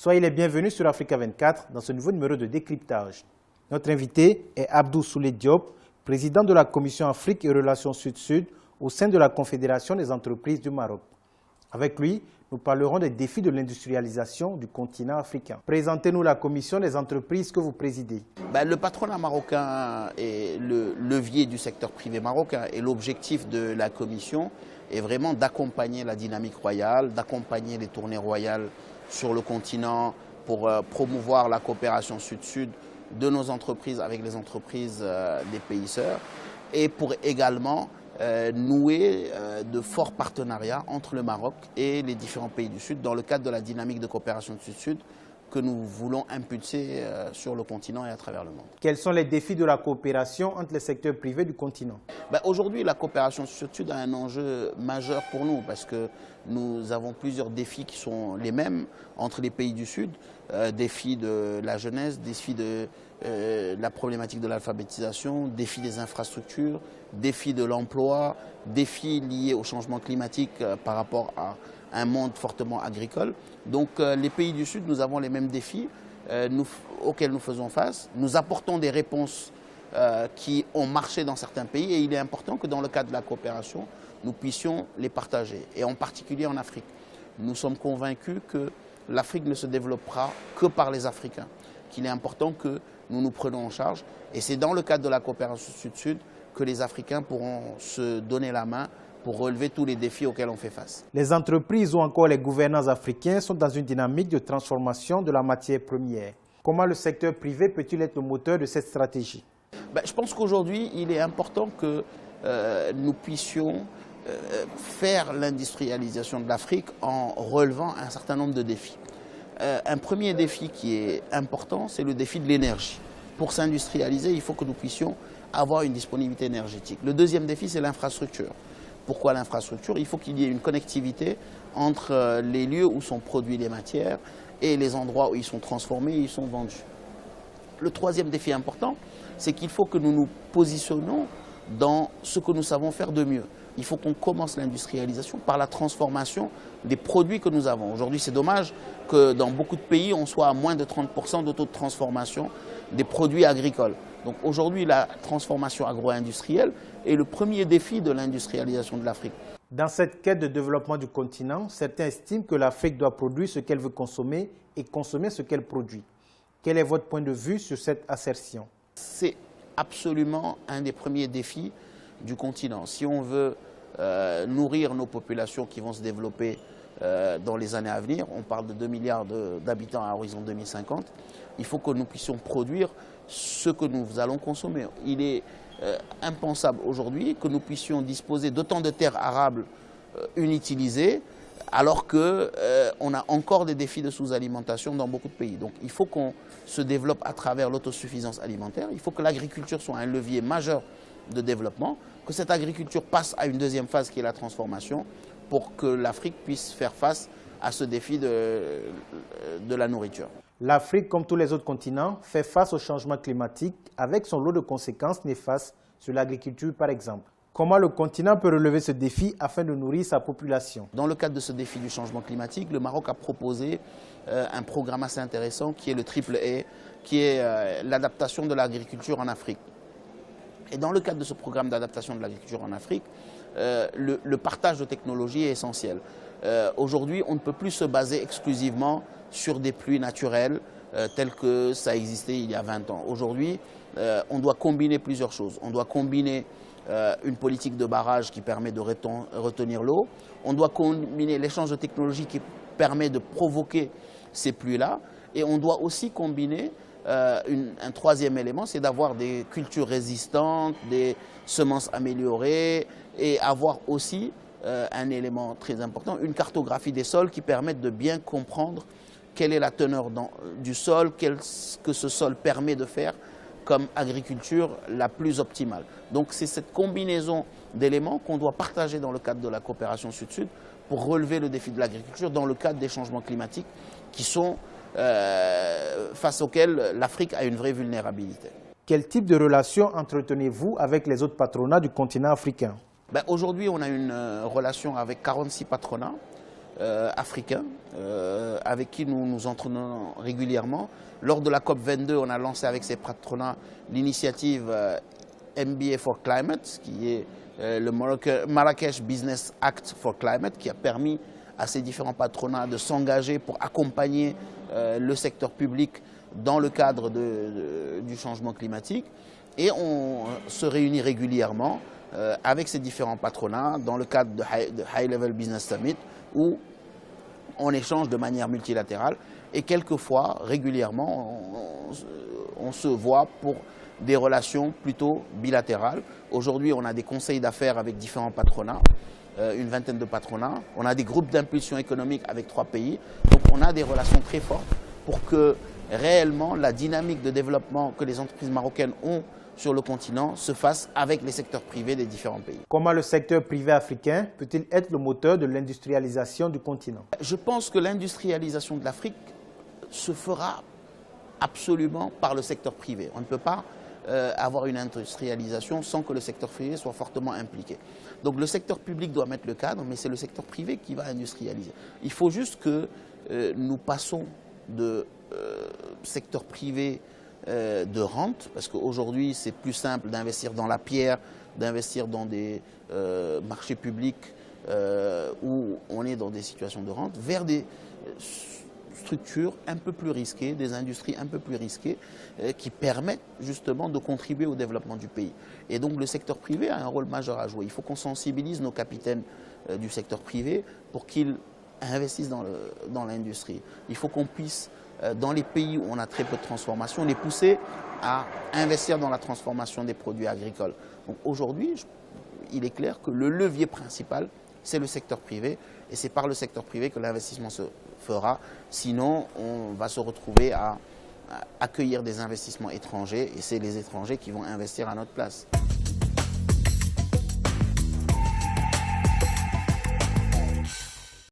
Soyez les bienvenus sur Africa 24 dans ce nouveau numéro de décryptage. Notre invité est Abdou Soulé Diop, président de la Commission Afrique et Relations Sud-Sud au sein de la Confédération des entreprises du Maroc. Avec lui, nous parlerons des défis de l'industrialisation du continent africain. Présentez-nous la Commission des entreprises que vous présidez. Le patronat marocain est le levier du secteur privé marocain et l'objectif de la Commission est vraiment d'accompagner la dynamique royale, d'accompagner les tournées royales sur le continent pour promouvoir la coopération sud-sud de nos entreprises avec les entreprises des pays sœurs et pour également nouer de forts partenariats entre le Maroc et les différents pays du Sud dans le cadre de la dynamique de coopération sud-sud que nous voulons impulser sur le continent et à travers le monde. Quels sont les défis de la coopération entre les secteurs privés du continent? Aujourd'hui, la coopération sud-sud a un enjeu majeur pour nous parce que nous avons plusieurs défis qui sont les mêmes entre les pays du Sud. Défis de la jeunesse, défis de la problématique de l'alphabétisation, défis des infrastructures, défis de l'emploi, défis liés au changement climatique par rapport à un monde fortement agricole. Donc les pays du Sud, nous avons les mêmes défis auxquels nous faisons face. Nous apportons des réponses qui ont marché dans certains pays et il est important que dans le cadre de la coopération, nous puissions les partager, et en particulier en Afrique. Nous sommes convaincus que l'Afrique ne se développera que par les Africains, qu'il est important que nous nous prenons en charge. Et c'est dans le cadre de la coopération Sud-Sud que les Africains pourront se donner la main pour relever tous les défis auxquels on fait face. Les entreprises ou encore les gouvernants africains sont dans une dynamique de transformation de la matière première. Comment le secteur privé peut-il être le moteur de cette stratégie? Je pense qu'aujourd'hui, il est important que nous puissions faire l'industrialisation de l'Afrique en relevant un certain nombre de défis. Un premier défi qui est important, c'est le défi de l'énergie. Pour s'industrialiser, il faut que nous puissions avoir une disponibilité énergétique. Le deuxième défi, c'est l'infrastructure. Pourquoi l'infrastructure? Il faut qu'il y ait une connectivité entre les lieux où sont produites les matières et les endroits où ils sont transformés et ils sont vendus. Le troisième défi important, c'est qu'il faut que nous nous positionnons dans ce que nous savons faire de mieux. Il faut qu'on commence l'industrialisation par la transformation des produits que nous avons. Aujourd'hui, c'est dommage que dans beaucoup de pays, on soit à moins de 30% de taux de transformation des produits agricoles. Donc aujourd'hui, la transformation agro-industrielle est le premier défi de l'industrialisation de l'Afrique. Dans cette quête de développement du continent, certains estiment que l'Afrique doit produire ce qu'elle veut consommer et consommer ce qu'elle produit. Quel est votre point de vue sur cette assertion? C'est absolument un des premiers défis du continent. Si on veut nourrir nos populations qui vont se développer dans les années à venir, on parle de 2 milliards d'habitants à horizon 2050, il faut que nous puissions produire ce que nous allons consommer. Il est impensable aujourd'hui que nous puissions disposer d'autant de terres arables inutilisées alors qu'on a encore des défis de sous-alimentation dans beaucoup de pays. Donc il faut qu'on se développe à travers l'autosuffisance alimentaire, il faut que l'agriculture soit un levier majeur de développement, que cette agriculture passe à une deuxième phase qui est la transformation pour que l'Afrique puisse faire face à ce défi de la nourriture. L'Afrique, comme tous les autres continents, fait face au changement climatique avec son lot de conséquences néfastes sur l'agriculture par exemple. Comment le continent peut relever ce défi afin de nourrir sa population? Dans le cadre de ce défi du changement climatique, le Maroc a proposé un programme assez intéressant qui est le triple A, qui est l'adaptation de l'agriculture en Afrique. Et dans le cadre de ce programme d'adaptation de l'agriculture en Afrique, le partage de technologies est essentiel. Aujourd'hui, on ne peut plus se baser exclusivement sur des pluies naturelles telles que ça existait il y a 20 ans. Aujourd'hui, on doit combiner plusieurs choses. On doit combiner une politique de barrage qui permet de retenir l'eau. On doit combiner l'échange de technologies qui permet de provoquer ces pluies-là. Et on doit aussi combiner un troisième élément, c'est d'avoir des cultures résistantes, des semences améliorées et avoir aussi un élément très important, une cartographie des sols qui permette de bien comprendre quelle est la teneur du sol, qu'est-ce que ce sol permet de faire comme agriculture la plus optimale. Donc c'est cette combinaison d'éléments qu'on doit partager dans le cadre de la coopération Sud-Sud pour relever le défi de l'agriculture dans le cadre des changements climatiques qui sont face auxquels l'Afrique a une vraie vulnérabilité. Quel type de relation entretenez-vous avec les autres patronats du continent africain? Aujourd'hui, on a une relation avec 46 patronats africains avec qui nous nous entraînons régulièrement. Lors de la COP22, on a lancé avec ces patronats l'initiative MBA for Climate, qui est le Marrakech Business Act for Climate, qui a permis à ces différents patronats de s'engager pour accompagner le secteur public dans le cadre du changement climatique. Et on se réunit régulièrement avec ces différents patronats dans le cadre de High Level Business Summit, où on échange de manière multilatérale et quelquefois, régulièrement, on se voit pour des relations plutôt bilatérales. Aujourd'hui, on a des conseils d'affaires avec différents patronats, une vingtaine de patronats. On a des groupes d'impulsion économique avec 3 pays. Donc on a des relations très fortes pour que réellement la dynamique de développement que les entreprises marocaines ont sur le continent se fasse avec les secteurs privés des différents pays. Comment le secteur privé africain peut-il être le moteur de l'industrialisation du continent? Je pense que l'industrialisation de l'Afrique se fera absolument par le secteur privé. On ne peut pas avoir une industrialisation sans que le secteur privé soit fortement impliqué. Donc le secteur public doit mettre le cadre, mais c'est le secteur privé qui va industrialiser. Il faut juste que nous passons de secteur privé de rente, parce qu'aujourd'hui c'est plus simple d'investir dans la pierre, d'investir dans des marchés publics où on est dans des situations de rente, vers des structures un peu plus risquées, des industries un peu plus risquées qui permettent justement de contribuer au développement du pays. Et donc le secteur privé a un rôle majeur à jouer. Il faut qu'on sensibilise nos capitaines du secteur privé pour qu'ils investissent dans l'industrie. Il faut qu'on puisse, dans les pays où on a très peu de transformation, les pousser à investir dans la transformation des produits agricoles. Donc aujourd'hui, il est clair que le levier principal, c'est le secteur privé, et c'est par le secteur privé que l'investissement se fera. Sinon, on va se retrouver à accueillir des investissements étrangers, et c'est les étrangers qui vont investir à notre place.